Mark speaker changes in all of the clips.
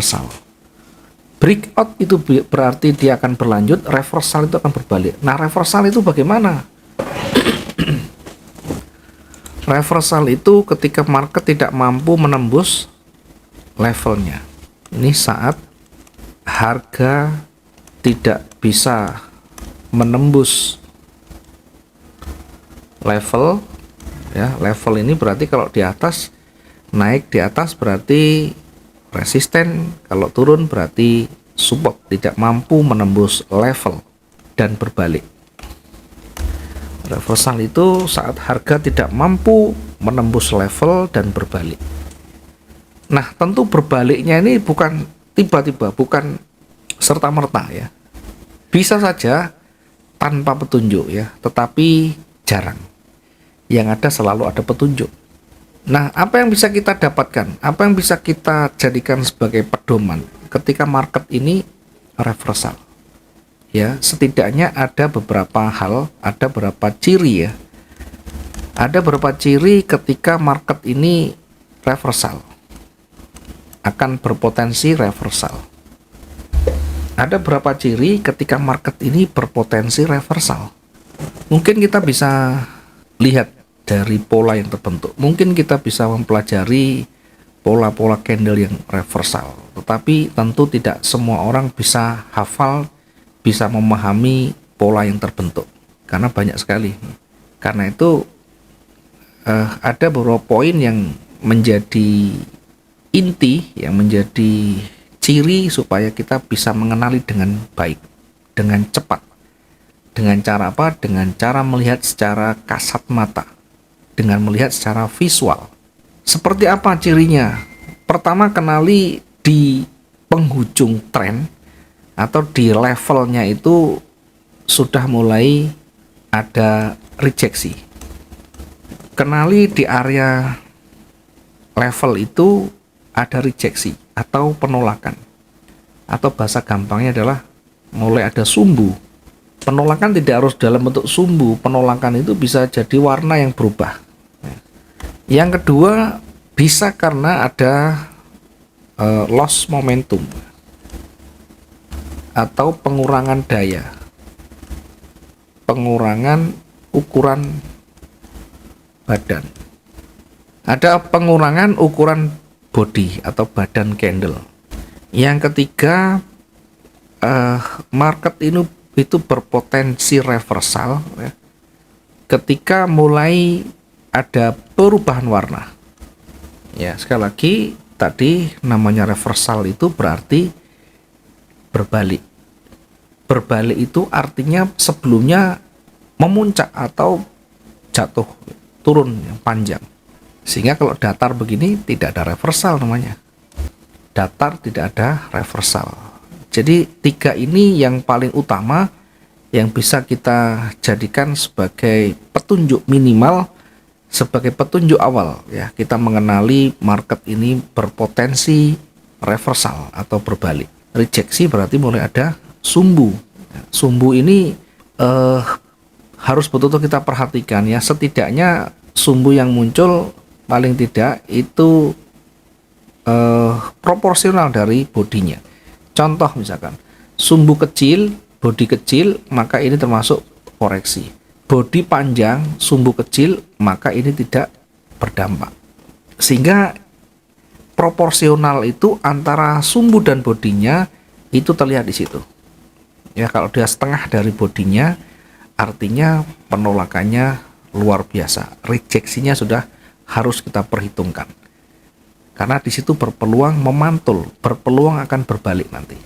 Speaker 1: reversal. Breakout itu berarti dia akan berlanjut, reversal itu akan berbalik. Nah, reversal itu bagaimana? Reversal itu ketika market tidak mampu menembus levelnya. Ini saat harga tidak bisa menembus level, ya, level ini berarti kalau di atas, naik di atas berarti resisten, kalau turun berarti support, tidak mampu menembus level dan berbalik. Reversal itu saat harga tidak mampu menembus level dan berbalik. Nah, tentu berbaliknya ini bukan tiba-tiba, bukan serta-merta ya. Bisa saja tanpa petunjuk ya, tetapi jarang. Yang ada selalu ada petunjuk. Nah, apa yang bisa kita dapatkan? Apa yang bisa kita jadikan sebagai pedoman ketika market ini reversal? Ya, setidaknya ada beberapa hal, ada beberapa ciri ya. Ada beberapa ciri ketika market ini reversal. Akan berpotensi reversal. Ada beberapa ciri ketika market ini berpotensi reversal. Mungkin kita bisa lihat dari pola yang terbentuk. Mungkin kita bisa mempelajari pola-pola candle yang reversal. Tetapi tentu tidak semua orang bisa hafal, bisa memahami pola yang terbentuk. Karena banyak sekali. Karena itu ada beberapa poin yang menjadi inti, yang menjadi ciri supaya kita bisa mengenali dengan baik, dengan cepat. Dengan cara apa? Dengan cara melihat secara kasat mata, dengan melihat secara visual. Seperti apa cirinya? Pertama, kenali di penghujung tren atau di levelnya itu sudah mulai ada rejeksi. Kenali di area level itu ada rejeksi atau penolakan. Atau bahasa gampangnya adalah mulai ada sumbu. Penolakan tidak harus dalam bentuk sumbu, penolakan itu bisa jadi warna yang berubah. Yang kedua, bisa karena ada loss momentum atau pengurangan daya, pengurangan ukuran badan. Ada pengurangan ukuran body atau badan candle. Yang ketiga, market ini itu berpotensi reversal ya, ketika mulai ada perubahan warna. Ya, sekali lagi tadi namanya reversal itu berarti berbalik. Berbalik itu artinya sebelumnya memuncak atau jatuh, turun yang panjang. Sehingga kalau datar begini tidak ada reversal namanya. Datar tidak ada reversal. Jadi tiga ini yang paling utama yang bisa kita jadikan sebagai petunjuk minimal, sebagai petunjuk awal ya, kita mengenali market ini berpotensi reversal atau berbalik. Rejeksi berarti mulai ada sumbu. Sumbu ini harus betul-betul kita perhatikan ya, setidaknya sumbu yang muncul paling tidak itu proporsional dari bodinya. Contoh misalkan, sumbu kecil, bodi kecil, maka ini termasuk koreksi. Bodi panjang, sumbu kecil, maka ini tidak berdampak. Sehingga proporsional itu antara sumbu dan bodinya itu terlihat di situ. Ya, kalau dia setengah dari bodinya, artinya penolakannya luar biasa. Rejeksinya sudah harus kita perhitungkan. Karena di situ berpeluang memantul, berpeluang akan berbalik nanti.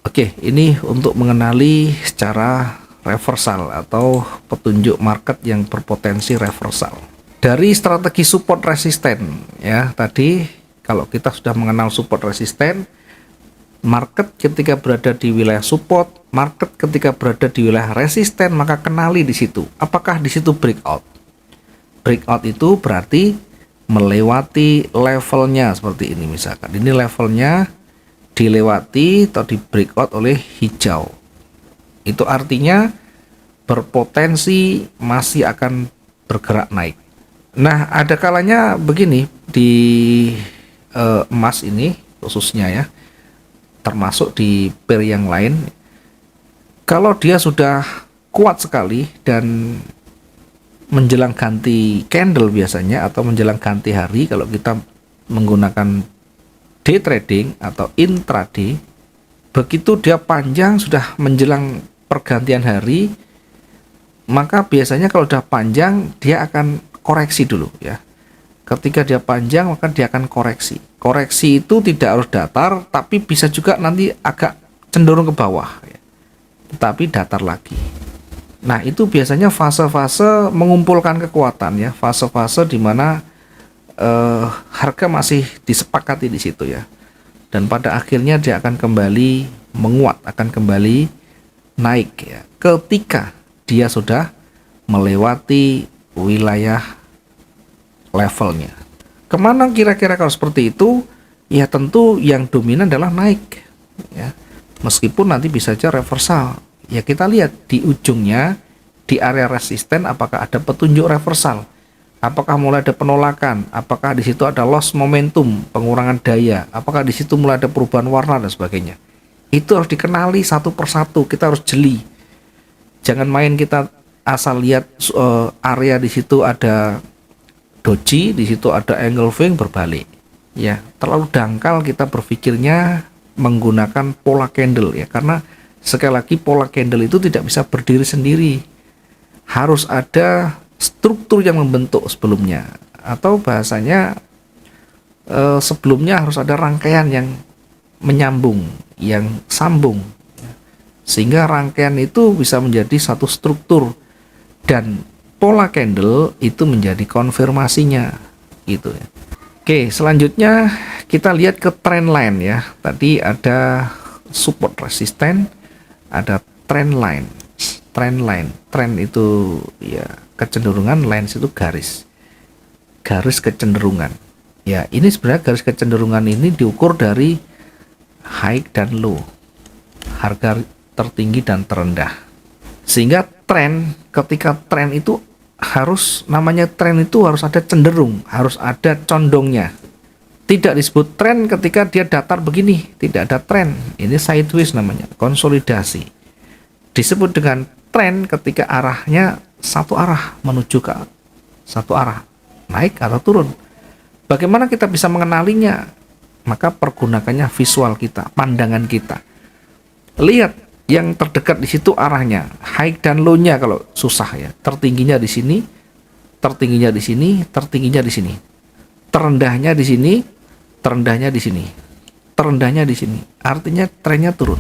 Speaker 1: Oke, ini untuk mengenali secara reversal atau petunjuk market yang berpotensi reversal. Dari strategi support resisten ya, tadi kalau kita sudah mengenal support resisten, market ketika berada di wilayah support, market ketika berada di wilayah resisten, maka kenali di situ. Apakah di situ breakout? Breakout itu berarti melewati levelnya seperti ini misalkan. Ini levelnya dilewati atau di breakout oleh hijau. Itu artinya berpotensi masih akan bergerak naik. Nah, ada kalanya begini di emas ini khususnya ya. termasuk di pair yang lain. Kalau dia sudah kuat sekali dan menjelang ganti candle biasanya atau menjelang ganti hari, kalau kita menggunakan day trading atau intraday, begitu dia panjang sudah menjelang pergantian hari, maka biasanya kalau udah panjang dia akan koreksi dulu ya. Ketika dia panjang maka dia akan koreksi. Koreksi itu tidak harus datar, tapi bisa juga nanti agak cenderung ke bawah ya. Tapi datar lagi. Nah, itu biasanya fase-fase mengumpulkan kekuatan ya, fase-fase di mana harga masih disepakati di situ ya. Dan pada akhirnya dia akan kembali menguat, akan kembali naik ya. Ketika dia sudah melewati wilayah levelnya. Kemana kira-kira kalau seperti itu? Ya tentu yang dominan adalah naik ya. Meskipun nanti bisa saja reversal. Ya kita lihat di ujungnya, di area resisten apakah ada petunjuk reversal, apakah mulai ada penolakan, apakah di situ ada loss momentum, pengurangan daya, apakah di situ mulai ada perubahan warna dan sebagainya. Itu harus dikenali satu persatu, kita harus jeli. Jangan main kita asal lihat area di situ ada doji, di situ ada engulfing berbalik. Ya, terlalu dangkal kita berpikirnya menggunakan pola candle ya, karena sekali lagi pola candle itu tidak bisa berdiri sendiri. Harus ada struktur yang membentuk sebelumnya, atau bahasanya sebelumnya harus ada rangkaian yang menyambung, yang sambung, sehingga rangkaian itu bisa menjadi satu struktur dan pola candle itu menjadi konfirmasinya gitu ya. Oke, selanjutnya kita lihat ke trend line ya. Tadi ada support resisten, ada trend line. Trend itu ya kecenderungan, lines itu garis kecenderungan ya. Ini sebenarnya garis kecenderungan ini diukur dari high dan low, harga tertinggi dan terendah, sehingga ketika tren itu harus, namanya tren itu harus ada cenderung, harus ada condongnya. Tidak disebut tren ketika dia datar begini, tidak ada tren. Ini sideways namanya, konsolidasi. Disebut dengan tren ketika arahnya satu arah, menuju ke satu arah, naik atau turun. Bagaimana kita bisa mengenalinya? Maka pergunakannya visual kita, pandangan kita. Lihat yang terdekat di situ arahnya, high dan low-nya kalau susah ya. Tertingginya di sini, tertingginya di sini, tertingginya di sini. Terendahnya di sini, terendahnya di sini. Terendahnya di sini. Artinya trennya turun.